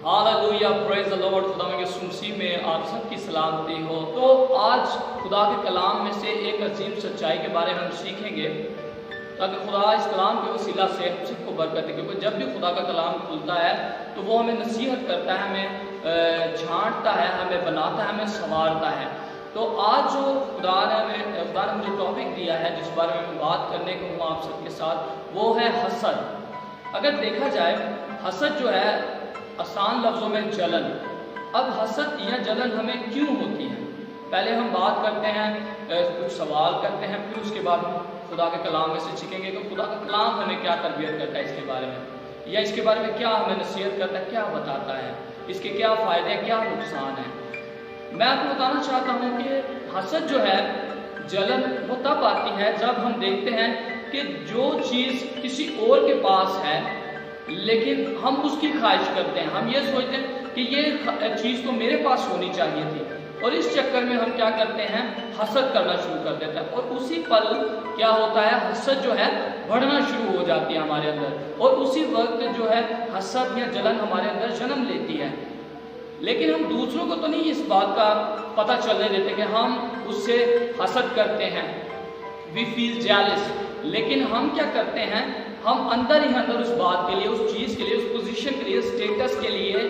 Hallelujah, praise the Lord. खुदा के सुमसी में आप सबकी सलामती हो। तो आज खुदा के कलाम में से एक अजीम सच्चाई के बारे में हम सीखेंगे ताकि खुदा इस कलाम के वसीला से हम सबको बरकत दे। क्योंकि जब भी खुदा का कलाम खुलता है तो वो हमें नसीहत करता है, हमें झांटता है, हमें बनाता है, हमें संवारता है। तो आज जो खुदा ने मुझे टॉपिक दिया है जिस बारे में मैं बात करने को हूँ आप सबके साथ, वो है हसद। अगर देखा जाए हसद जो है आसान लफ्ज़ों में जलन। अब हसद या जलन हमें क्यों होती है, पहले हम बात करते हैं, कुछ सवाल करते हैं, फिर उसके बाद हम खुदा के कलाम में से सीखेंगे कि खुदा का कलाम हमें क्या तरबियत करता है इसके बारे में, या इसके बारे में क्या हमें नसीहत करता है, क्या बताता है, इसके क्या फ़ायदे क्या नुकसान है। मैं आपको बताना चाहता हूँ कि हसद जो है, जलन वो तब आती है जब हम देखते हैं कि जो चीज़ किसी और के पास है लेकिन हम उसकी ख्वाहिश करते हैं। हम ये सोचते हैं कि ये चीज़ तो मेरे पास होनी चाहिए थी, और इस चक्कर में हम क्या करते हैं, हसद करना शुरू कर देते हैं। और उसी पल क्या होता है, हसद जो है बढ़ना शुरू हो जाती है हमारे अंदर, और उसी वक्त जो है हसद या जलन हमारे अंदर जन्म लेती है। लेकिन हम दूसरों को तो नहीं इस बात का पता चलने देते कि हम उससे हसद करते हैं, वी फील जेलस। लेकिन हम क्या करते हैं, हम अंदर ही अंदर उस बात के लिए, उस चीज़ के लिए, उस पोजीशन के लिए, स्टेटस के लिए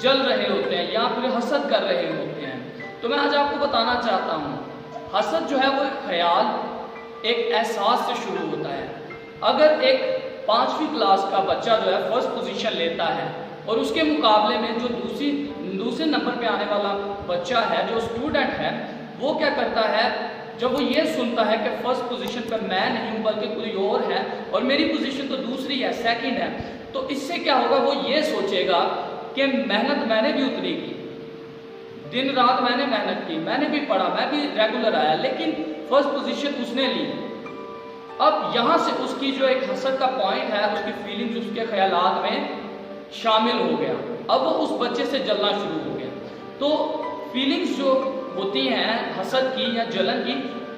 जल रहे होते हैं या फिर हसद कर रहे होते हैं। तो मैं आज आपको बताना चाहता हूँ, हसद जो है वो एक ख्याल, एक एहसास से शुरू होता है। अगर एक 5वीं क्लास का बच्चा जो है फर्स्ट पोजीशन लेता है और उसके मुकाबले में जो दूसरे नंबर पे आने वाला बच्चा है, जो स्टूडेंट है, वो क्या करता है, जब वो ये सुनता है कि फर्स्ट पोजीशन पर मैं नहीं हूँ बल्कि कोई और है और मेरी पोजीशन तो दूसरी है, सेकंड है, तो इससे क्या होगा, वो ये सोचेगा कि मेहनत मैंने भी उतनी की, दिन रात मैंने मेहनत की, मैंने भी पढ़ा, मैं भी रेगुलर आया, लेकिन फर्स्ट पोजीशन उसने ली। अब यहाँ से उसकी जो एक हसद का पॉइंट है, उसकी फीलिंग्स, उसके ख्यालात में शामिल हो गया। अब वो उस बच्चे से जलना शुरू हो गया। तो फीलिंग्स जो होती हैं हसद की या जलन की,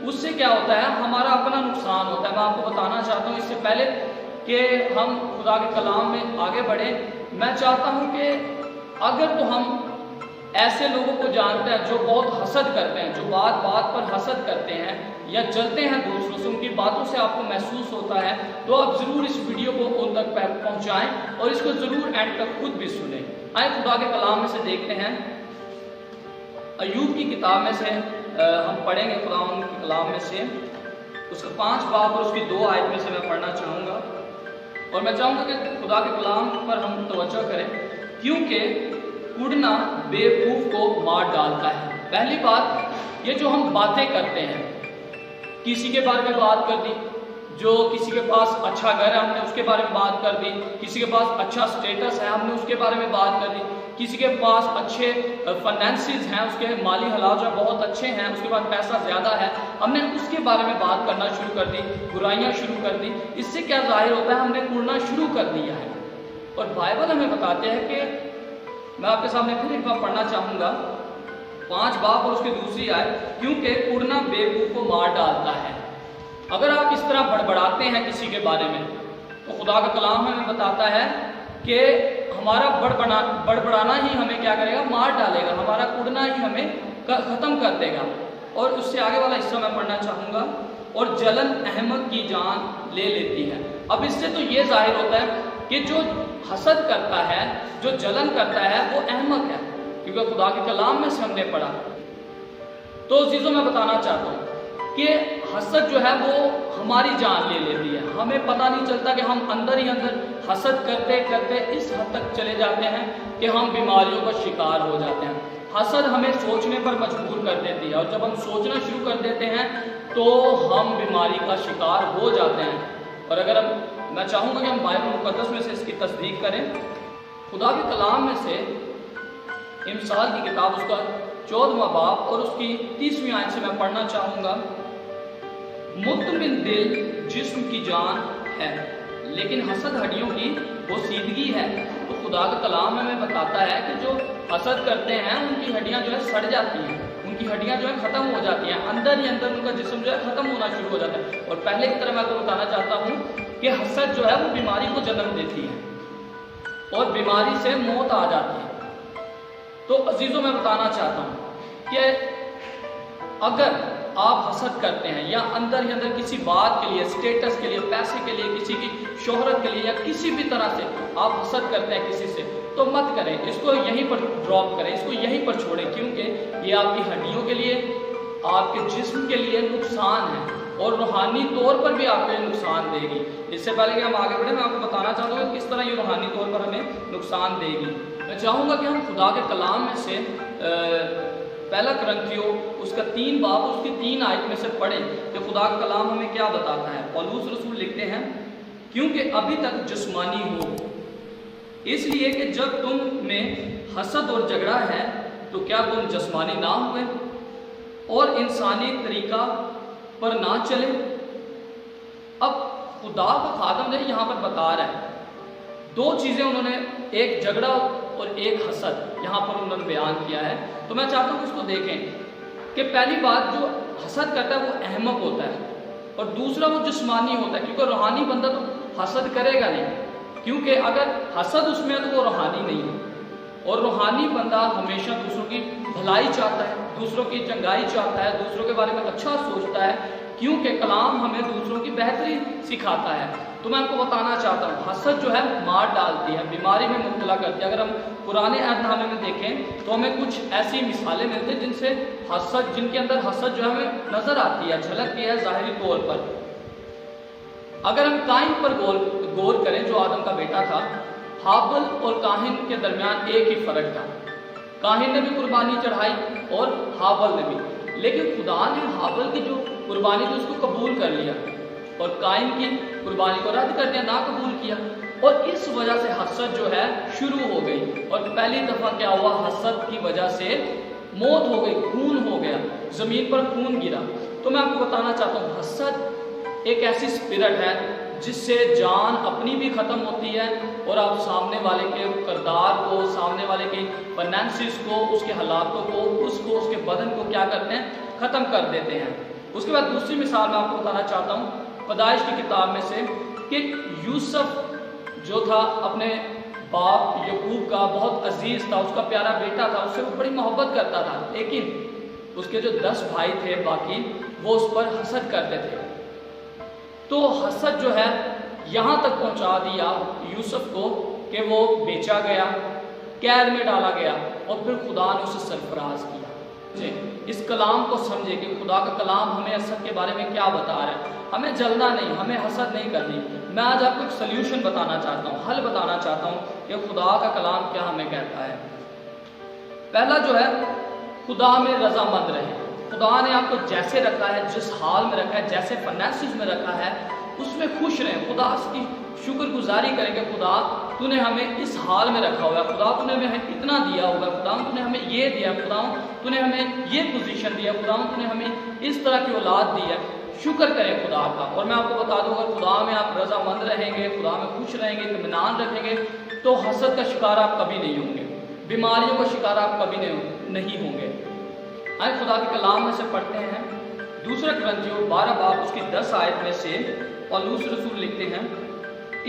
उससे क्या होता है, हमारा अपना नुकसान होता है। मैं आपको बताना चाहता हूँ इससे पहले कि हम खुदा के कलाम में आगे बढ़े, मैं चाहता हूँ कि अगर तो हम ऐसे लोगों को जानते हैं जो बहुत हसद करते हैं, जो बात बात पर हसद करते हैं या जलते हैं दूसरों से, उनकी बातों से आपको महसूस होता है, तो आप ज़रूर इस वीडियो को उन तक पहुँचाएँ और इसको ज़रूर एंड तक खुद भी सुने। आए खुदा के कलाम में से देखते हैं, अय्यूब की किताब में से हम पढ़ेंगे, खुदा की कलाम में से उसका 5 बाब और उसकी 2 आयत में से मैं पढ़ना चाहूँगा। और मैं चाहूँगा कि खुदा के कलाम पर हम तवज्जो करें, क्योंकि उड़ना बेवकूफ़ को मार डालता है। पहली बात, ये जो हम बातें करते हैं, किसी के बारे में बात कर दी, जो किसी के पास अच्छा घर है हमने उसके बारे में बात कर दी, किसी के पास अच्छा स्टेटस है हमने उसके बारे में बात कर दी, किसी के पास अच्छे फाइनेंसेस हैं, उसके माली हालात जो बहुत अच्छे हैं, उसके पास पैसा ज़्यादा है, हमने उसके बारे में बात करना शुरू कर दी, बुराइयां शुरू कर दी। इससे क्या जाहिर होता है, हमने कुड़ना शुरू कर दिया है। और बाइबल हमें बताते हैं कि, मैं आपके सामने फिर एक बार पढ़ना चाहूँगा, 5 बाब और उसकी दूसरी आयत, क्योंकि कुड़ना बेवकूफ़ को मार डालता है। अगर आप इस तरह बड़बड़ाते हैं किसी के बारे में, तो खुदा का कलाम हमें बताता है कि हमारा बड़बड़ाना ही हमें क्या करेगा, मार डालेगा, हमारा कुड़ना ही हमें ख़त्म कर देगा। और उससे आगे वाला हिस्सा मैं पढ़ना चाहूँगा, और जलन अहमक की जान ले लेती है। अब इससे तो ये जाहिर होता है कि जो हसद करता है, जो जलन करता है, वो अहमक है, क्योंकि खुदा के कलाम में से हमने पढ़ा। तो चीज़ों में बताना चाहता हूँ कि हसद जो है वो हमारी जान ले लेती है। हमें पता नहीं चलता कि हम अंदर ही अंदर हसद करते करते इस हद तक चले जाते हैं कि हम बीमारियों का शिकार हो जाते हैं। हसद हमें सोचने पर मजबूर कर देती है, और जब हम सोचना शुरू कर देते हैं तो हम बीमारी का शिकार हो जाते हैं। और अगर मैं चाहूँगा कि हम बाइबल मुकद्दस में से इसकी तस्दीक करें, खुदा के कलाम में से इमसाल की किताब उसका 14वां बाब और उसकी 30वीं आयत से मैं पढ़ना चाहूँगा। मुतमिन दिल जिस्म की जान है, लेकिन हसद हड्डियों की बोसीदगी है। तो खुदा का कलाम हमें बताता है कि जो हसद करते हैं उनकी हड्डियाँ जो है सड़ जाती हैं, उनकी हड्डियाँ जो है ख़त्म हो जाती हैं, अंदर ही अंदर उनका जिस्म जो है ख़त्म होना शुरू हो जाता है। और पहले की तरह मैं आपको बताना चाहता हूँ कि हसद जो है वो बीमारी को जन्म देती है, और बीमारी से मौत आ जाती है। تو عزیزوں میں بتانا چاہتا ہوں کہ اگر آپ حسد کرتے ہیں یا اندر ہی اندر کسی بات کے لیے، سٹیٹس کے لیے، پیسے کے لیے، کسی کی شہرت کے لیے یا کسی بھی طرح سے آپ حسد کرتے ہیں کسی سے، تو مت کریں، اس کو یہیں پر ڈراپ کریں، اس کو یہیں پر چھوڑیں، کیونکہ یہ آپ کی ہڈیوں کے لیے، آپ کے جسم کے لیے نقصان ہے اور روحانی طور پر بھی آپ کو یہ نقصان دے گی۔ اس سے پہلے کہ ہم آگے بڑھیں، میں آپ کو بتانا چاہتا ہوں کہ کس طرح یہ روحانی طور پر ہمیں نقصان دے گی۔ میں چاہوں گا کہ ہم خدا کے کلام میں سے پہلا کرنتھیوں اس کا 3 باب اس کی 3 آیت میں سے پڑھیں کہ خدا کا کلام ہمیں کیا بتاتا ہے۔ پولس رسول لکھتے ہیں، کیونکہ ابھی تک جسمانی ہو، اس لیے کہ جب تم میں حسد اور جھگڑا ہے تو کیا تم جسمانی نہ ہوئے اور انسانی طریقہ پر نہ چلے۔ اب خدا کا خادم نے یہاں پر بتا رہا ہے 2 چیزیں انہوں نے، ایک جھگڑا اور ایک حسد یہاں پر انہوں نے بیان کیا ہے۔ تو میں چاہتا ہوں کہ اس کو دیکھیں کہ پہلی بات، جو حسد کرتا ہے وہ احمق ہوتا ہے، اور دوسرا وہ جسمانی ہوتا ہے، کیونکہ روحانی بندہ تو حسد کرے گا نہیں، کیونکہ اگر حسد اس میں ہے تو وہ روحانی نہیں ہے، اور روحانی بندہ ہمیشہ دوسروں کی بھلائی چاہتا ہے، دوسروں کی چنگائی چاہتا ہے، دوسروں کے بارے میں اچھا سوچتا ہے، کیونکہ کلام ہمیں دوسروں کی بہتری سکھاتا ہے۔ تو میں آپ کو بتانا چاہتا ہوں، حسد جو ہے مار ڈالتی ہے، بیماری میں مبتلا کرتی ہے۔ اگر ہم پرانے عہد نامے میں دیکھیں تو ہمیں کچھ ایسی مثالیں ملتی ہیں جن کے اندر حسد جو ہے ہمیں نظر آتی ہے، جھلکتی ہے ظاہری طور پر۔ اگر ہم قائن پر غور کریں، جو آدم کا بیٹا تھا، حابل اور کاہن کے درمیان ایک ہی فرق تھا، کاہن نے بھی قربانی چڑھائی اور حابل نے بھی، لیکن خدا نے حابل کی جو قربانی تھی اس کو قبول کر لیا اور قائن کی قربانی کو رد کر دیا، نہ قبول کیا، اور اس وجہ سے حسد جو ہے شروع ہو گئی، اور پہلی دفعہ کیا ہوا، حسد کی وجہ سے موت ہو گئی، خون ہو گیا، زمین پر خون گرا۔ تو میں آپ کو بتانا چاہتا ہوں، حسد ایک ایسی اسپرٹ ہے جس سے جان اپنی بھی ختم ہوتی ہے، اور آپ سامنے والے کے کردار کو، سامنے والے کی فائنینسز کو، اس کے حالاتوں کو، اس کے بدن کو کیا کرتے ہیں، ختم کر دیتے ہیں۔ اس کے بعد دوسری مثال میں آپ کو بتانا چاہتا ہوں پیدائش کی کتاب میں سے، کہ یوسف جو تھا اپنے باپ یعقوب کا بہت عزیز تھا، اس کا پیارا بیٹا تھا، اس سے وہ بڑی محبت کرتا تھا، لیکن اس کے جو 10 بھائی تھے باقی، وہ اس پر حسد کرتے تھے۔ تو حسد جو ہے یہاں تک پہنچا دیا یوسف کو کہ وہ بیچا گیا، قید میں ڈالا گیا، اور پھر خدا نے اسے سرفراز کیا۔ اس کلام کو سمجھے کہ خدا کا کلام ہمیں حسد کے بارے میں کیا بتا رہا ہے۔ ہمیں جلنا نہیں، ہمیں حسد نہیں کرنی۔ میں آج آپ کو ایک سلیوشن بتانا چاہتا ہوں، حل بتانا چاہتا ہوں کہ خدا کا کلام کیا ہمیں کہتا ہے۔ پہلا جو ہے، خدا میں رضامند رہیں۔ خدا نے آپ کو جیسے رکھا ہے، جس حال میں رکھا ہے، جیسے فائنینسز میں رکھا ہے، اس میں خوش رہیں۔ خدا اس کی شکر گزاری کریں کہ خدا تو نے ہمیں اس حال میں رکھا ہوا ہے، خدا تو نے ہمیں اتنا دیا ہوا ہے، خدا تو نے ہمیں یہ دیا، خدا تو نے ہمیں یہ پوزیشن دیا، خدا تو نے ہمیں اس طرح کی اولاد دی ہے۔ شکر کریں خدا کا۔ اور میں آپ کو بتا دوں، اگر خدا میں آپ رضامند رہیں گے، خدا میں خوش رہیں گے، اطمینان رکھیں گے، تو حسد کا شکار آپ کبھی نہیں ہوں گے، بیماریوں کا شکار آپ کبھی نہیں ہوں گے۔ آئے خدا کے کلام میں سے پڑھتے ہیں، دوسرا کرنتھیوں 12 باب اس کی 10 آیت میں سے پولس رسول لکھتے ہیں،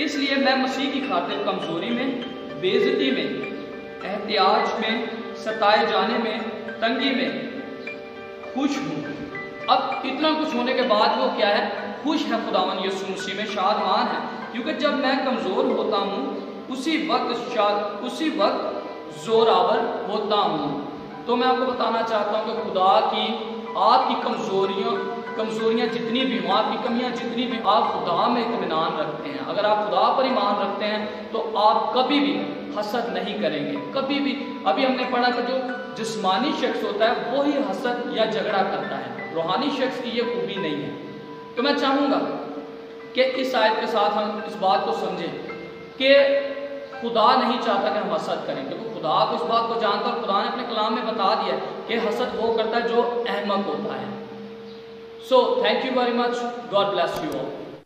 اس لیے میں مسیح کی خاطر کمزوری میں، بے عزتی میں، احتیاج میں، ستائے جانے میں، تنگی میں خوش ہوں۔ اب اتنا کچھ ہونے کے بعد وہ کیا ہے، خوش ہے، خداوند یسوع مسیح میں شادمان ہے، کیونکہ جب میں کمزور ہوتا ہوں اسی وقت زوراور ہوتا ہوں۔ تو میں آپ کو بتانا چاہتا ہوں کہ خدا کی آپ کی کمزوریاں جتنی بھی ہوں، آپ کی کمیاں جتنی بھی، آپ خدا میں اطمینان رکھتے ہیں، اگر آپ خدا پر ایمان رکھتے ہیں تو آپ کبھی بھی حسد نہیں کریں گے، کبھی بھی۔ ابھی ہم نے پڑھا کہ جو جسمانی شخص ہوتا ہے وہی حسد یا جھگڑا کرتا ہے، روحانی شخص کی یہ خوبی نہیں ہے۔ تو میں چاہوں گا کہ اس آیت کے ساتھ ہم اس بات کو سمجھیں کہ خدا نہیں چاہتا کہ ہم حسد کریں، کیونکہ خدا کو اس بات کو جانتا ہے، اور خدا نے اپنے کلام میں بتا دیا کہ حسد وہ کرتا ہے جو احمق ہوتا ہے۔ So thank you very much. God bless you all.